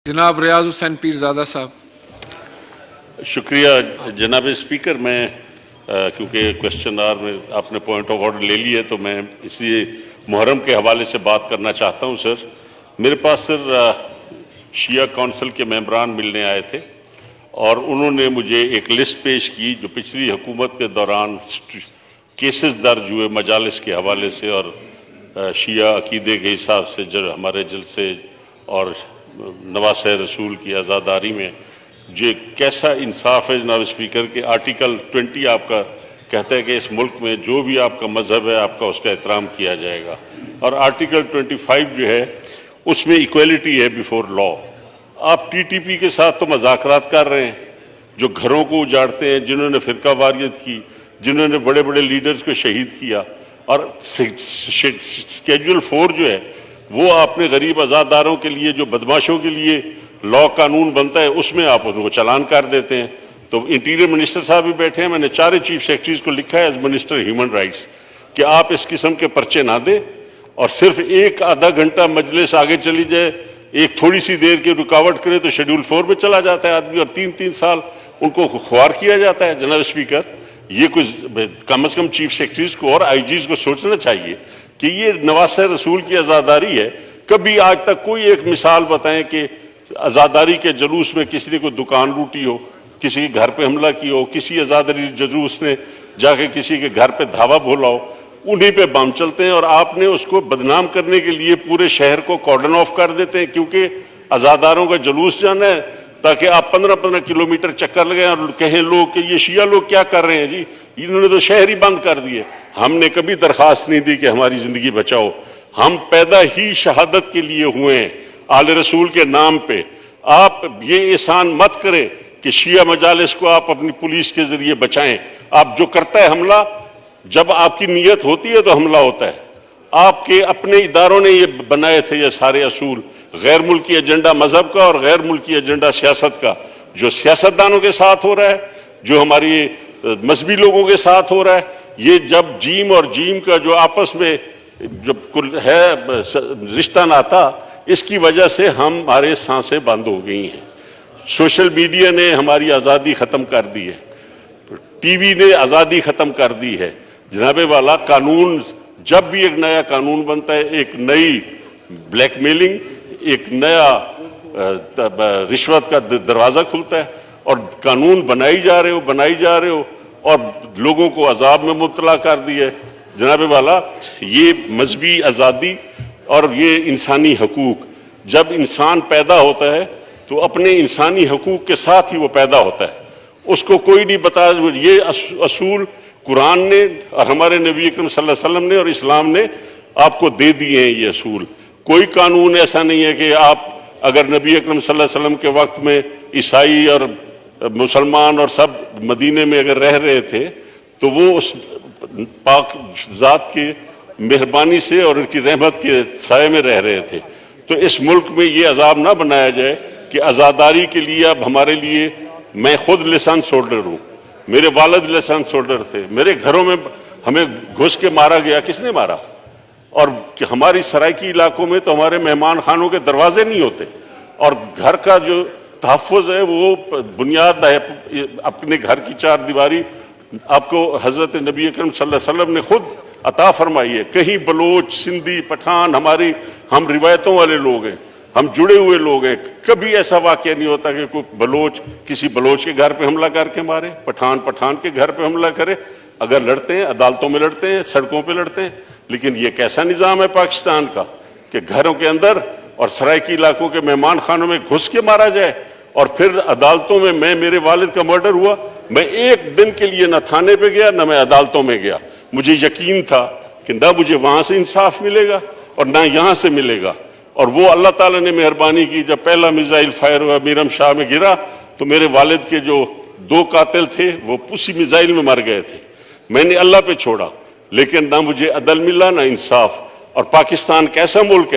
जनाब रियाज हुसैन पीरजादा साहब। शुक्रिया जनाब स्पीकर। मैं क्योंकि क्वेश्चन आवर में आपने पॉइंट ऑफ ऑर्डर ले लिया है तो मैं इसलिए मुहर्रम के हवाले से बात करना चाहता हूं। सर, मेरे पास शिया काउंसिल के मेंबरान मिलने आए थे और उन्होंने मुझे एक लिस्ट पेश की जो पिछली हुकूमत के दौरान केसेस दर्ज हुए मजालिस के हवाले से और शिया अकीदे के हिसाब से जो हमारे जलसे और नवासे रसूल की आज़ादारी में जो कैसा इंसाफ है जनाब स्पीकर के आर्टिकल 20 आपका कहता है कि इस मुल्क में जो भी आपका मज़हब है आपका उसका एहतराम किया जाएगा, और आर्टिकल 25 जो है उसमें इक्वलिटी है बिफोर लॉ। आप टीटीपी के साथ तो मज़ाकरात कर रहे हैं, जो घरों को उजाड़ते हैं, जिन्होंने फ़िरका वारियत की, जिन्होंने बड़े बड़े लीडर्स को शहीद किया, और स्केड्यूल 4 जो है वो आपने गरीब आज़ादारों के लिए जो बदमाशों के लिए लॉ कानून बनता है उसमें आप उनको चालान कर देते हैं। तो इंटीरियर मिनिस्टर साहब भी बैठे हैं, मैंने 4 चीफ सेक्रेटरीज को लिखा है एज मिनिस्टर ह्यूमन राइट्स कि आप इस किस्म के पर्चे ना दें और सिर्फ एक आधा घंटा मजलिस आगे चली जाए, एक थोड़ी सी देर की रुकावट करे तो शेड्यूल 4 में चला जाता है आदमी और 3-3 साल उनको खुआर किया जाता है। जनाब स्पीकर, ये कुछ कम से कम चीफ सेक्रेटरीज को और आईजीज को सोचना चाहिए कि ये नवासे रसूल की आज़ादारी है। कभी आज तक कोई एक मिसाल बताएं कि आज़ादारी के जुलूस में किसी ने कोई दुकान लूटी हो, किसी के घर पे हमला किया हो, किसी आज़ादारी जुलूस ने जाके किसी के घर पे धावा बोला हो, उन्हीं पे बम चलते हैं और आपने उसको बदनाम करने के लिए पूरे शहर को कॉर्डन ऑफ कर देते हैं क्योंकि आज़ादारों का जुलूस जाना है, ताकि आप 15-15 किलोमीटर चक्कर लगाएं और कहें लोग कि ये शिया लोग क्या कर रहे हैं जी, इन्होंने तो शहर ही बंद कर दिए। हमने कभी दरख्वास्त नहीं दी कि हमारी ज़िंदगी बचाओ, हम पैदा ही शहादत के लिए हुए हैं आले रसूल के नाम पे। आप ये एहसान मत करें कि शिया मजालिस को आप अपनी पुलिस के ज़रिए बचाएं। आप जो करता है हमला, जब आपकी नीयत होती है तो हमला होता है। आपके अपने इदारों ने ये बनाए थे ये सारे असूल, गैर मुल्की एजेंडा मजहब का और गैर मुल्की एजेंडा सियासत का, जो सियासतदानों के साथ हो रहा है, जो हमारी मजहबी लोगों के साथ हो रहा है। ये जब जीम और जीम का जो आपस में जब है रिश्ता नाता, इसकी वजह से हमारे सांसें बंद हो गई हैं। सोशल मीडिया ने हमारी आज़ादी ख़त्म कर दी है, टीवी ने आज़ादी ख़त्म कर दी है। जनाबे वाला कानून, जब भी एक नया कानून बनता है एक नई ब्लैकमेलिंग, एक नया रिश्वत का दरवाज़ा खुलता है और कानून बनाई जा रहे हो और लोगों को अजाब में मुब्तला कर दिया है। जनाबे वाला, ये मजहबी आज़ादी और ये इंसानी हकूक़, जब इंसान पैदा होता है तो अपने इंसानी हकूक़ के साथ ही वो पैदा होता है, उसको कोई नहीं बता। ये असूल कुरान ने और हमारे नबी अकरम सल्लल्लाहु अलैहि वसल्लम ने और इस्लाम ने आपको दे दिए हैं। ये असूल, कोई कानून ऐसा नहीं है कि आप अगर नबी अकरम सल्लल्लाहु अलैहि वसल्लम के वक्त में ईसाई और मुसलमान और सब मदीने में अगर रह रहे थे तो वो उस पाक ज़ात की मेहरबानी से और उनकी रहमत के साए में रह रहे थे। तो इस मुल्क में ये अजाब ना बनाया जाए कि आज़ादारी के लिए अब हमारे लिए, मैं खुद लाइसेंस होल्डर हूँ, मेरे वालिद लाइसेंस होल्डर थे, मेरे घरों में हमें घुस के मारा गया, किसने मारा? और हमारी सराइकी इलाकों में तो हमारे मेहमान खानों के दरवाजे नहीं होते और घर का जो तहफ़्फ़ुज़ है वो बुनियाद है अपने घर की 4 दीवारी आपको हज़रत नबी अकरम सल्लल्लाहु अलैहि वसल्लम ने खुद अता फरमाई है। कहीं बलोच, सिंधी, पठान, हम रिवायतों वाले लोग हैं, हम जुड़े हुए लोग हैं। कभी ऐसा वाक़या नहीं होता कि कोई बलोच किसी बलोच के घर पे हमला करके मारे, पठान के घर पे हमला करे। अगर लड़ते हैं अदालतों में लड़ते हैं, सड़कों पे लड़ते हैं, लेकिन ये कैसा निज़ाम है पाकिस्तान का कि घरों के अंदर और सराइकी इलाकों के मेहमान खानों में घुस के मारा जाए और फिर अदालतों में। मेरे वालिद का मर्डर हुआ, मैं एक दिन के लिए न थाने पे गया न मैं अदालतों में गया। मुझे यकीन था कि ना मुझे वहाँ से इंसाफ मिलेगा और ना यहाँ से मिलेगा। और वो अल्लाह ताला ने मेहरबानी की, जब पहला मिसाइल फायर हुआ मीरम शाह में गिरा तो मेरे वालिद के जो 2 कातिल थे वो उसी मिसाइल में मर गए थे। मैंने अल्लाह पे छोड़ा, लेकिन ना मुझे अदल मिला ना इंसाफ। और पाकिस्तान कैसा मुल्क है